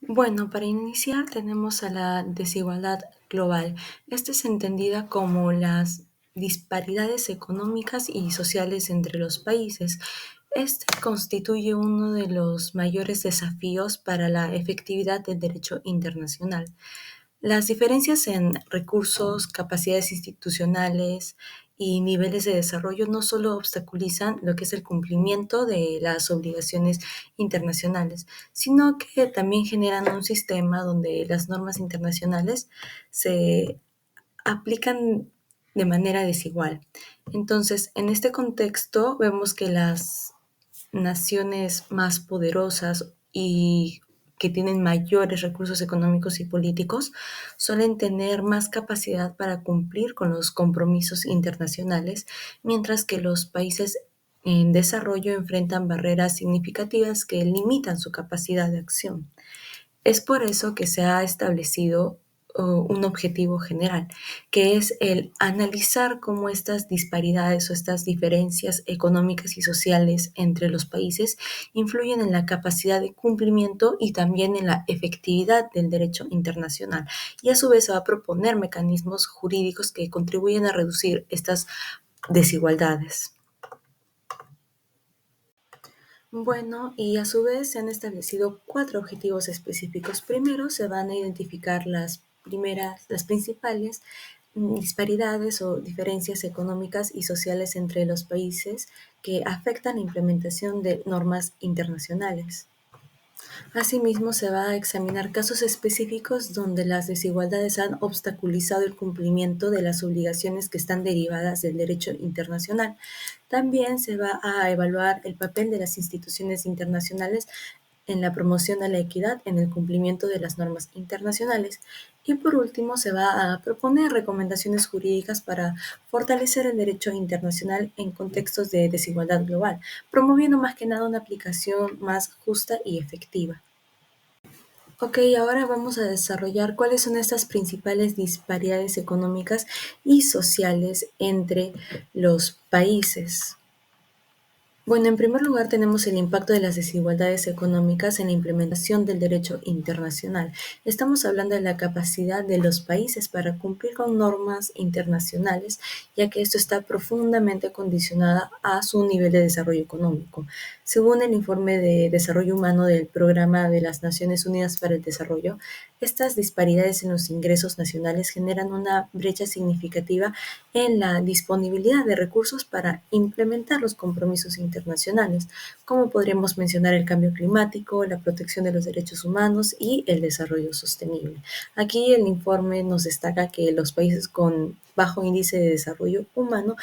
Bueno, para iniciar tenemos a la desigualdad global. Esta es entendida como las disparidades económicas y sociales entre los países. Este constituye uno de los mayores desafíos para la efectividad del derecho internacional. Las diferencias en recursos, capacidades institucionales y niveles de desarrollo no solo obstaculizan lo que es el cumplimiento de las obligaciones internacionales, sino que también generan un sistema donde las normas internacionales se aplican de manera desigual. Entonces, en este contexto vemos que las naciones más poderosas y que tienen mayores recursos económicos y políticos suelen tener más capacidad para cumplir con los compromisos internacionales, mientras que los países en desarrollo enfrentan barreras significativas que limitan su capacidad de acción. Es por eso que se ha establecido un objetivo general, que es el analizar cómo estas disparidades o estas diferencias económicas y sociales entre los países influyen en la capacidad de cumplimiento y también en la efectividad del derecho internacional. Y a su vez se va a proponer mecanismos jurídicos que contribuyen a reducir estas desigualdades. Bueno, y a su vez se han establecido cuatro objetivos específicos. Primero, se van a identificar las principales disparidades o diferencias económicas y sociales entre los países que afectan la implementación de normas internacionales. Asimismo, se va a examinar casos específicos donde las desigualdades han obstaculizado el cumplimiento de las obligaciones que están derivadas del derecho internacional. También se va a evaluar el papel de las instituciones internacionales en la promoción de la equidad en el cumplimiento de las normas internacionales. Y por último, se va a proponer recomendaciones jurídicas para fortalecer el derecho internacional en contextos de desigualdad global, promoviendo más que nada una aplicación más justa y efectiva. Ok, ahora vamos a desarrollar cuáles son estas principales disparidades económicas y sociales entre los países. Bueno, en primer lugar tenemos el impacto de las desigualdades económicas en la implementación del derecho internacional. Estamos hablando de la capacidad de los países para cumplir con normas internacionales, ya que esto está profundamente condicionada a su nivel de desarrollo económico. Según el informe de desarrollo humano del Programa de las Naciones Unidas para el Desarrollo, estas disparidades en los ingresos nacionales generan una brecha significativa en la disponibilidad de recursos para implementar los compromisos internacionales, como podríamos mencionar el cambio climático, la protección de los derechos humanos y el desarrollo sostenible. Aquí el informe nos destaca que los países con bajo índice de desarrollo humano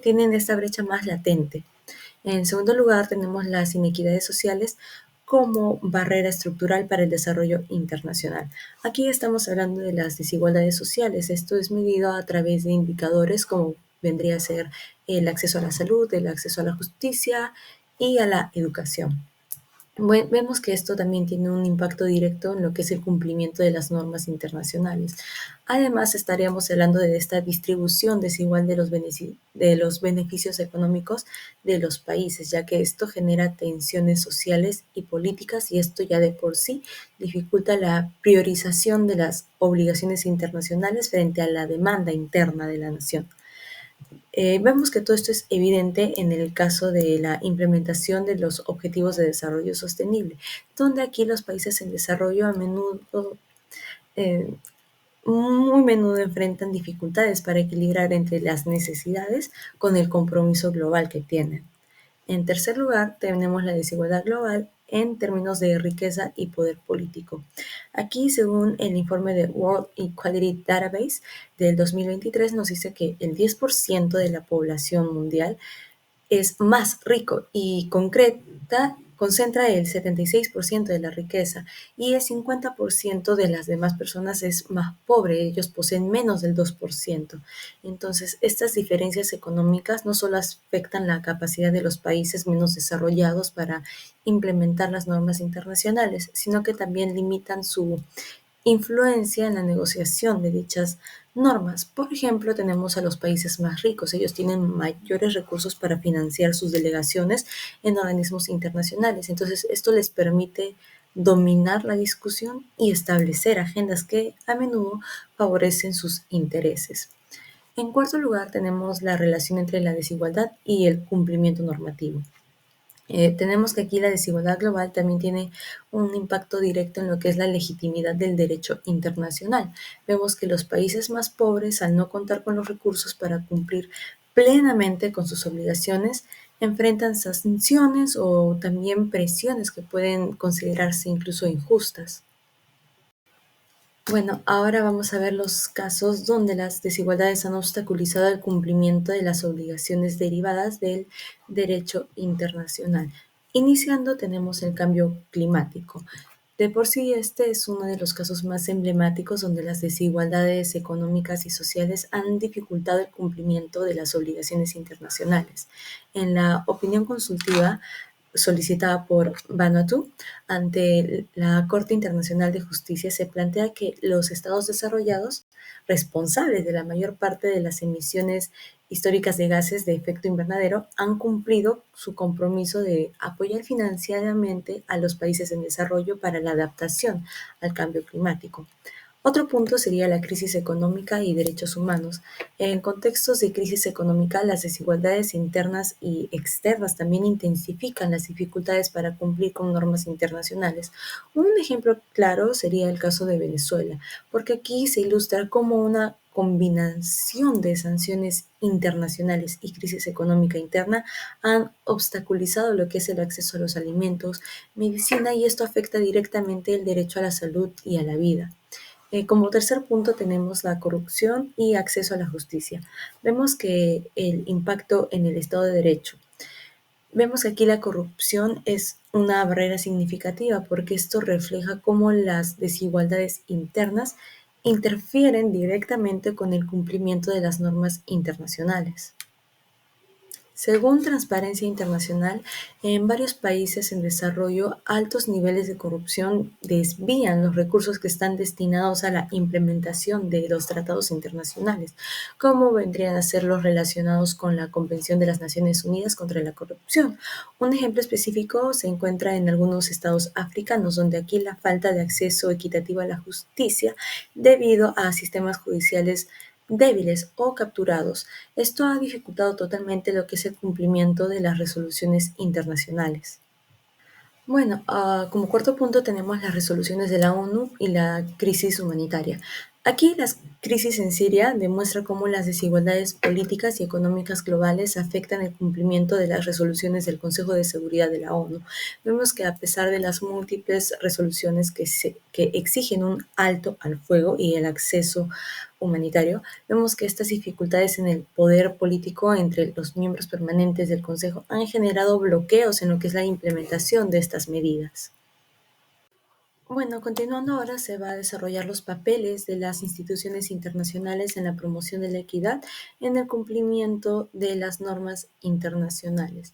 tienen esta brecha más latente. En segundo lugar, tenemos las inequidades sociales como barrera estructural para el desarrollo internacional. Aquí estamos hablando de las desigualdades sociales. Esto es medido a través de indicadores como vendría a ser el acceso a la salud, el acceso a la justicia y a la educación. Vemos que esto también tiene un impacto directo en lo que es el cumplimiento de las normas internacionales. Además, estaríamos hablando de esta distribución desigual de los beneficios económicos de los países, ya que esto genera tensiones sociales y políticas y esto ya de por sí dificulta la priorización de las obligaciones internacionales frente a la demanda interna de la nación. Vemos que todo esto es evidente en el caso de la implementación de los Objetivos de Desarrollo Sostenible, donde aquí los países en desarrollo eh, muy menudo enfrentan dificultades para equilibrar entre las necesidades con el compromiso global que tienen. En tercer lugar, tenemos la desigualdad global en términos de riqueza y poder político. Aquí, según el informe de World Equality Database del 2023, nos dice que el 10% de la población mundial es más rico y concentra el 76% de la riqueza y el 50% de las demás personas es más pobre, ellos poseen menos del 2%. Entonces, estas diferencias económicas no solo afectan la capacidad de los países menos desarrollados para implementar las normas internacionales, sino que también limitan su influencia en la negociación de dichas normas. Por ejemplo, tenemos a los países más ricos. Ellos tienen mayores recursos para financiar sus delegaciones en organismos internacionales. Entonces, esto les permite dominar la discusión y establecer agendas que a menudo favorecen sus intereses. En cuarto lugar, tenemos la relación entre la desigualdad y el cumplimiento normativo. Tenemos que aquí la desigualdad global también tiene un impacto directo en lo que es la legitimidad del derecho internacional. Vemos que los países más pobres, al no contar con los recursos para cumplir plenamente con sus obligaciones, enfrentan sanciones o también presiones que pueden considerarse incluso injustas. Bueno, ahora vamos a ver los casos donde las desigualdades han obstaculizado el cumplimiento de las obligaciones derivadas del derecho internacional. Iniciando tenemos el cambio climático. De por sí, este es uno de los casos más emblemáticos donde las desigualdades económicas y sociales han dificultado el cumplimiento de las obligaciones internacionales. En la opinión consultiva solicitada por Vanuatu ante la Corte Internacional de Justicia, se plantea que los estados desarrollados, responsables de la mayor parte de las emisiones históricas de gases de efecto invernadero, han cumplido su compromiso de apoyar financieramente a los países en desarrollo para la adaptación al cambio climático. Otro punto sería la crisis económica y derechos humanos. En contextos de crisis económica, las desigualdades internas y externas también intensifican las dificultades para cumplir con normas internacionales. Un ejemplo claro sería el caso de Venezuela, porque aquí se ilustra cómo una combinación de sanciones internacionales y crisis económica interna han obstaculizado lo que es el acceso a los alimentos, medicina, y esto afecta directamente el derecho a la salud y a la vida. Como tercer punto tenemos la corrupción y acceso a la justicia. Vemos que el impacto en el Estado de Derecho. Vemos que aquí la corrupción es una barrera significativa porque esto refleja cómo las desigualdades internas interfieren directamente con el cumplimiento de las normas internacionales. Según Transparencia Internacional, en varios países en desarrollo, altos niveles de corrupción desvían los recursos que están destinados a la implementación de los tratados internacionales, como vendrían a ser los relacionados con la Convención de las Naciones Unidas contra la Corrupción. Un ejemplo específico se encuentra en algunos estados africanos, donde aquí la falta de acceso equitativo a la justicia debido a sistemas judiciales débiles o capturados. Esto ha dificultado totalmente lo que es el cumplimiento de las resoluciones internacionales. Bueno, como cuarto punto tenemos las resoluciones de la ONU y la crisis humanitaria. Aquí la crisis en Siria demuestra cómo las desigualdades políticas y económicas globales afectan el cumplimiento de las resoluciones del Consejo de Seguridad de la ONU. Vemos que a pesar de las múltiples resoluciones que exigen un alto al fuego y el acceso humanitario, vemos que estas dificultades en el poder político entre los miembros permanentes del Consejo han generado bloqueos en lo que es la implementación de estas medidas. Bueno, continuando ahora se va a desarrollar los papeles de las instituciones internacionales en la promoción de la equidad en el cumplimiento de las normas internacionales.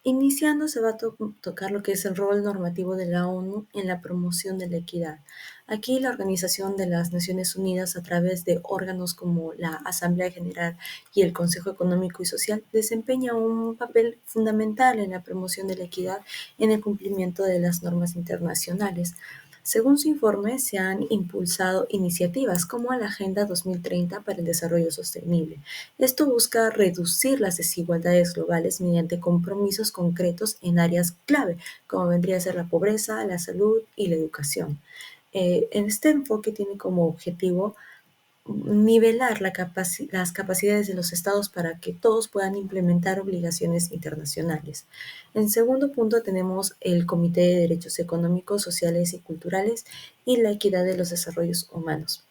Iniciando se va a tocar lo que es el rol normativo de la ONU en la promoción de la equidad. Aquí la Organización de las Naciones Unidas, a través de órganos como la Asamblea General y el Consejo Económico y Social, desempeña un papel fundamental en la promoción de la equidad en el cumplimiento de las normas internacionales. Según su informe, se han impulsado iniciativas como la Agenda 2030 para el Desarrollo Sostenible. Esto busca reducir las desigualdades globales mediante compromisos concretos en áreas clave, como vendría a ser la pobreza, la salud y la educación. En este enfoque tiene como objetivo nivelar las capacidades de los estados para que todos puedan implementar obligaciones internacionales. En segundo punto tenemos el Comité de Derechos Económicos, Sociales y Culturales y la equidad de los desarrollos humanos.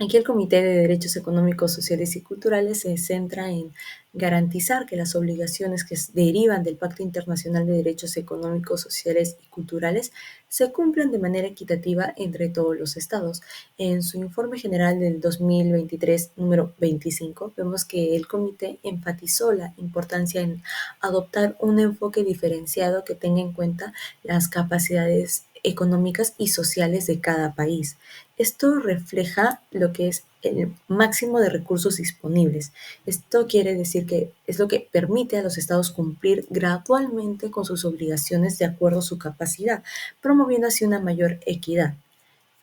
Aquí el Comité de Derechos Económicos, Sociales y Culturales se centra en garantizar que las obligaciones que derivan del Pacto Internacional de Derechos Económicos, Sociales y Culturales se cumplan de manera equitativa entre todos los estados. En su informe general del 2023, número 25, vemos que el comité enfatizó la importancia en adoptar un enfoque diferenciado que tenga en cuenta las capacidades económicas y sociales de cada país. Esto refleja lo que es el máximo de recursos disponibles. Esto quiere decir que es lo que permite a los estados cumplir gradualmente con sus obligaciones de acuerdo a su capacidad, promoviendo así una mayor equidad.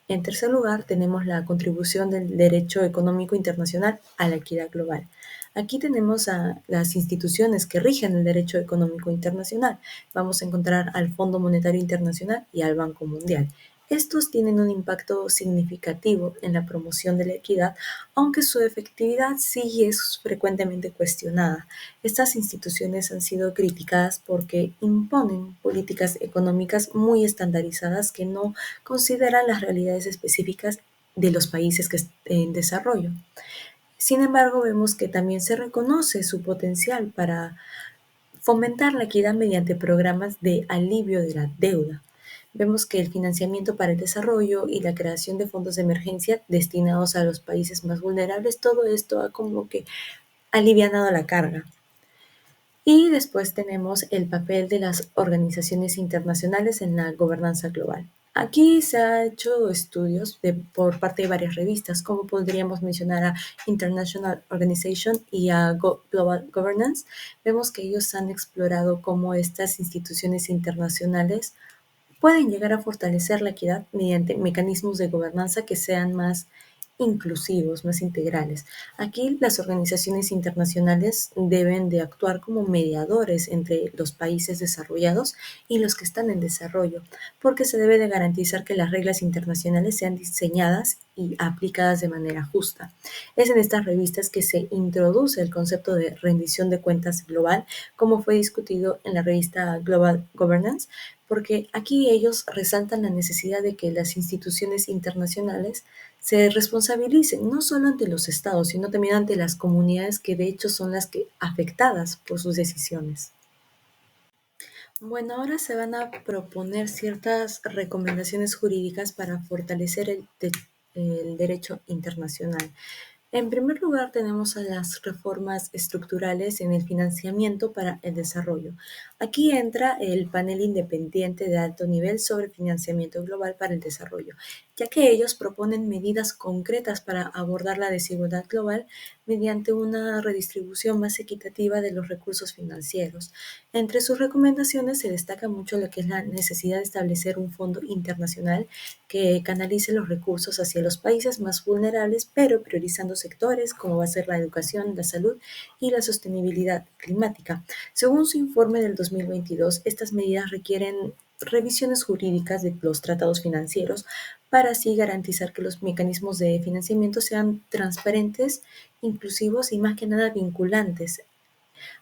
En tercer lugar, tenemos la contribución del derecho económico internacional a la equidad global. Aquí tenemos a las instituciones que rigen el derecho económico internacional. Vamos a encontrar al Fondo Monetario Internacional y al Banco Mundial. Estos tienen un impacto significativo en la promoción de la equidad, aunque su efectividad sí es frecuentemente cuestionada. Estas instituciones han sido criticadas porque imponen políticas económicas muy estandarizadas que no consideran las realidades específicas de los países que en desarrollo. Sin embargo, vemos que también se reconoce su potencial para fomentar la equidad mediante programas de alivio de la deuda. Vemos que el financiamiento para el desarrollo y la creación de fondos de emergencia destinados a los países más vulnerables, todo esto ha como que alivianado la carga. Y después tenemos el papel de las organizaciones internacionales en la gobernanza global. Aquí se han hecho estudios por parte de varias revistas, como podríamos mencionar a International Organization y a Global Governance. Vemos que ellos han explorado cómo estas instituciones internacionales pueden llegar a fortalecer la equidad mediante mecanismos de gobernanza que sean más inclusivos, más integrales. Aquí las organizaciones internacionales deben de actuar como mediadores entre los países desarrollados y los que están en desarrollo, porque se debe de garantizar que las reglas internacionales sean diseñadas y aplicadas de manera justa. Es en estas revistas que se introduce el concepto de rendición de cuentas global, como fue discutido en la revista Global Governance, porque aquí ellos resaltan la necesidad de que las instituciones internacionales se responsabilicen no solo ante los estados, sino también ante las comunidades que de hecho son las que afectadas por sus decisiones. Bueno, ahora se van a proponer ciertas recomendaciones jurídicas para fortalecer el derecho internacional. En primer lugar, tenemos a las reformas estructurales en el financiamiento para el desarrollo. Aquí entra el panel independiente de alto nivel sobre financiamiento global para el desarrollo, ya que ellos proponen medidas concretas para abordar la desigualdad global mediante una redistribución más equitativa de los recursos financieros. Entre sus recomendaciones se destaca mucho lo que es la necesidad de establecer un fondo internacional que canalice los recursos hacia los países más vulnerables, pero priorizando sectores como va a ser la educación, la salud y la sostenibilidad climática. Según su informe del 2022, estas medidas requieren revisiones jurídicas de los tratados financieros para así garantizar que los mecanismos de financiamiento sean transparentes, inclusivos y más que nada vinculantes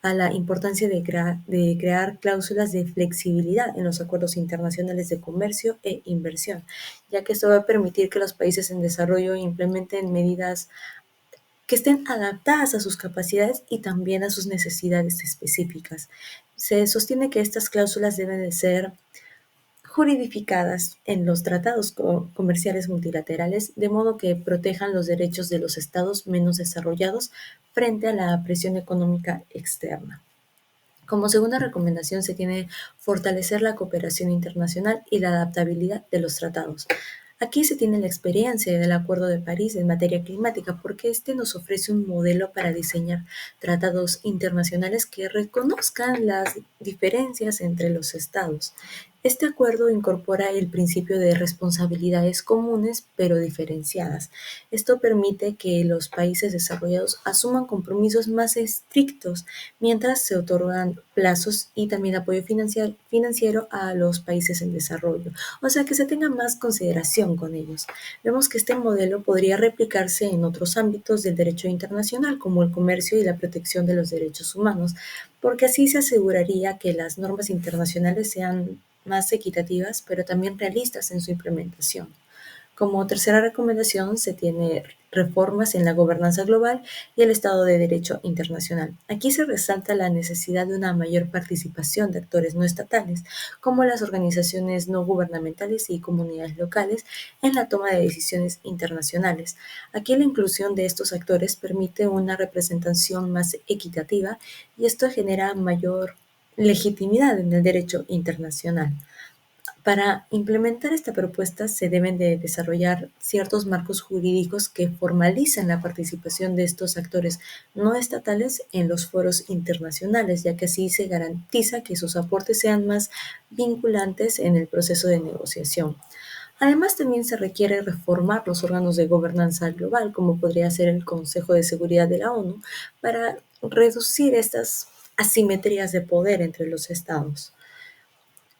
a la importancia de crear cláusulas de flexibilidad en los acuerdos internacionales de comercio e inversión, ya que esto va a permitir que los países en desarrollo implementen medidas que estén adaptadas a sus capacidades y también a sus necesidades específicas. Se sostiene que estas cláusulas deben de ser juridificadas en los tratados comerciales multilaterales, de modo que protejan los derechos de los estados menos desarrollados frente a la presión económica externa. Como segunda recomendación se tiene fortalecer la cooperación internacional y la adaptabilidad de los tratados. Aquí se tiene la experiencia del Acuerdo de París en materia climática porque este nos ofrece un modelo para diseñar tratados internacionales que reconozcan las diferencias entre los estados. Este acuerdo incorpora el principio de responsabilidades comunes pero diferenciadas. Esto permite que los países desarrollados asuman compromisos más estrictos mientras se otorgan plazos y también apoyo financiero a los países en desarrollo, o sea que se tenga más consideración con ellos. Vemos que este modelo podría replicarse en otros ámbitos del derecho internacional, como el comercio y la protección de los derechos humanos, porque así se aseguraría que las normas internacionales sean más equitativas, pero también realistas en su implementación. Como tercera recomendación se tiene reformas en la gobernanza global y el Estado de Derecho internacional. Aquí se resalta la necesidad de una mayor participación de actores no estatales, como las organizaciones no gubernamentales y comunidades locales, en la toma de decisiones internacionales. Aquí la inclusión de estos actores permite una representación más equitativa y esto genera mayor legitimidad en el derecho internacional. Para implementar esta propuesta se deben de desarrollar ciertos marcos jurídicos que formalicen la participación de estos actores no estatales en los foros internacionales, ya que así se garantiza que sus aportes sean más vinculantes en el proceso de negociación. Además, también se requiere reformar los órganos de gobernanza global, como podría ser el Consejo de Seguridad de la ONU, para reducir estas asimetrías de poder entre los estados.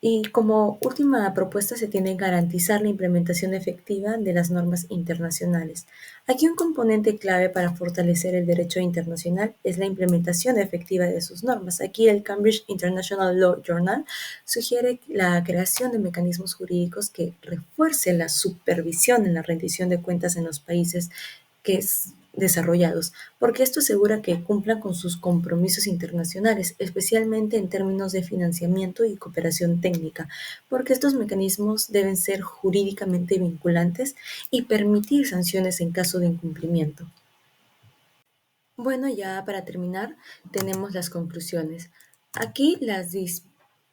Y como última propuesta se tiene que garantizar la implementación efectiva de las normas internacionales. Aquí un componente clave para fortalecer el derecho internacional es la implementación efectiva de sus normas. Aquí el Cambridge International Law Journal sugiere la creación de mecanismos jurídicos que refuercen la supervisión en la rendición de cuentas en los países desarrollados, porque esto asegura que cumplan con sus compromisos internacionales, especialmente en términos de financiamiento y cooperación técnica, porque estos mecanismos deben ser jurídicamente vinculantes y permitir sanciones en caso de incumplimiento. Bueno, ya para terminar, tenemos las conclusiones. Aquí las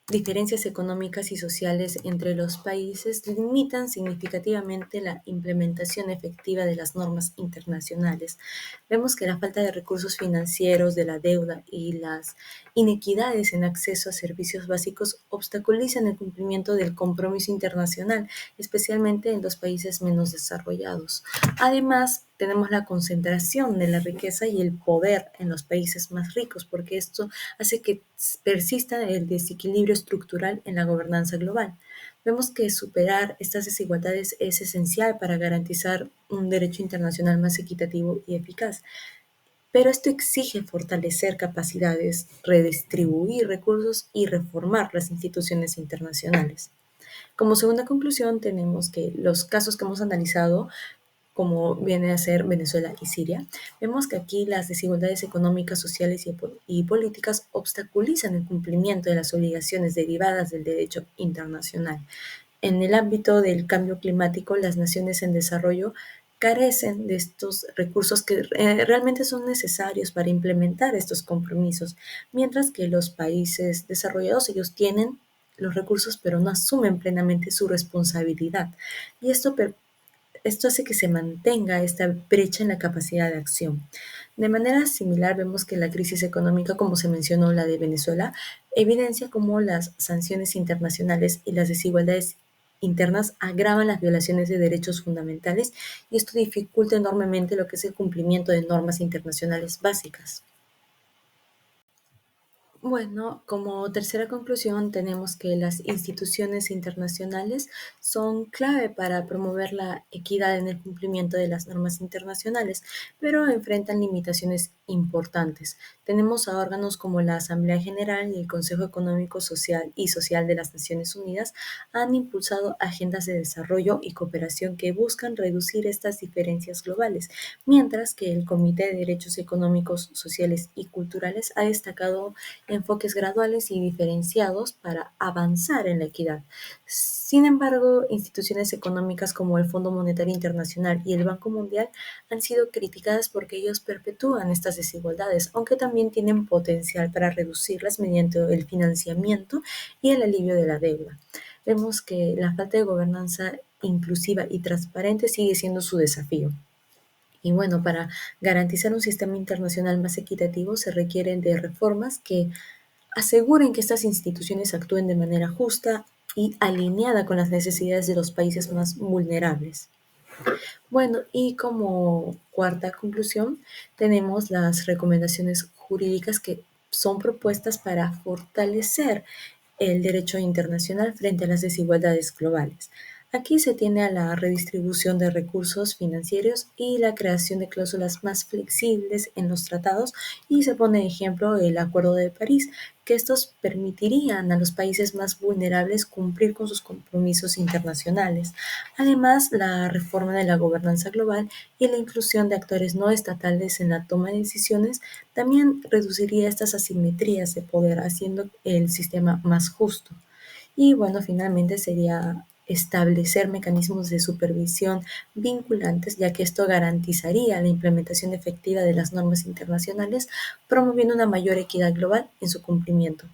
diferencias económicas y sociales entre los países limitan significativamente la implementación efectiva de las normas internacionales. Vemos que la falta de recursos financieros, de la deuda y las inequidades en acceso a servicios básicos obstaculizan el cumplimiento del compromiso internacional, especialmente en los países menos desarrollados. Además, tenemos la concentración de la riqueza y el poder en los países más ricos, porque esto hace que persista el desequilibrio estructural en la gobernanza global. Vemos que superar estas desigualdades es esencial para garantizar un derecho internacional más equitativo y eficaz. Pero esto exige fortalecer capacidades, redistribuir recursos y reformar las instituciones internacionales. Como segunda conclusión, tenemos que los casos que hemos analizado como viene a ser Venezuela y Siria, vemos que aquí las desigualdades económicas, sociales y políticas obstaculizan el cumplimiento de las obligaciones derivadas del derecho internacional. En el ámbito del cambio climático, las naciones en desarrollo carecen de estos recursos que realmente son necesarios para implementar estos compromisos, mientras que los países desarrollados ellos tienen los recursos pero no asumen plenamente su responsabilidad. Y esto hace que se mantenga esta brecha en la capacidad de acción. De manera similar, vemos que la crisis económica, como se mencionó la de Venezuela, evidencia cómo las sanciones internacionales y las desigualdades internas agravan las violaciones de derechos fundamentales y esto dificulta enormemente lo que es el cumplimiento de normas internacionales básicas. Bueno, como tercera conclusión, tenemos que las instituciones internacionales son clave para promover la equidad en el cumplimiento de las normas internacionales, pero enfrentan limitaciones importantes. Tenemos a órganos como la Asamblea General y el Consejo Económico Social de las Naciones Unidas han impulsado agendas de desarrollo y cooperación que buscan reducir estas diferencias globales, mientras que el Comité de Derechos Económicos, Sociales y Culturales ha destacado enfoques graduales y diferenciados para avanzar en la equidad. Sin embargo, instituciones económicas como el Fondo Monetario Internacional y el Banco Mundial han sido criticadas porque ellos perpetúan estas desigualdades, aunque también tienen potencial para reducirlas mediante el financiamiento y el alivio de la deuda. Vemos que la falta de gobernanza inclusiva y transparente sigue siendo su desafío. Y bueno, para garantizar un sistema internacional más equitativo se requieren de reformas que aseguren que estas instituciones actúen de manera justa y alineada con las necesidades de los países más vulnerables. Bueno, y como cuarta conclusión, tenemos las recomendaciones jurídicas que son propuestas para fortalecer el derecho internacional frente a las desigualdades globales. Aquí se tiene a la redistribución de recursos financieros y la creación de cláusulas más flexibles en los tratados y se pone de ejemplo el Acuerdo de París, que estos permitirían a los países más vulnerables cumplir con sus compromisos internacionales. Además, la reforma de la gobernanza global y la inclusión de actores no estatales en la toma de decisiones también reduciría estas asimetrías de poder, haciendo el sistema más justo. Y bueno, finalmente sería establecer mecanismos de supervisión vinculantes, ya que esto garantizaría la implementación efectiva de las normas internacionales, promoviendo una mayor equidad global en su cumplimiento.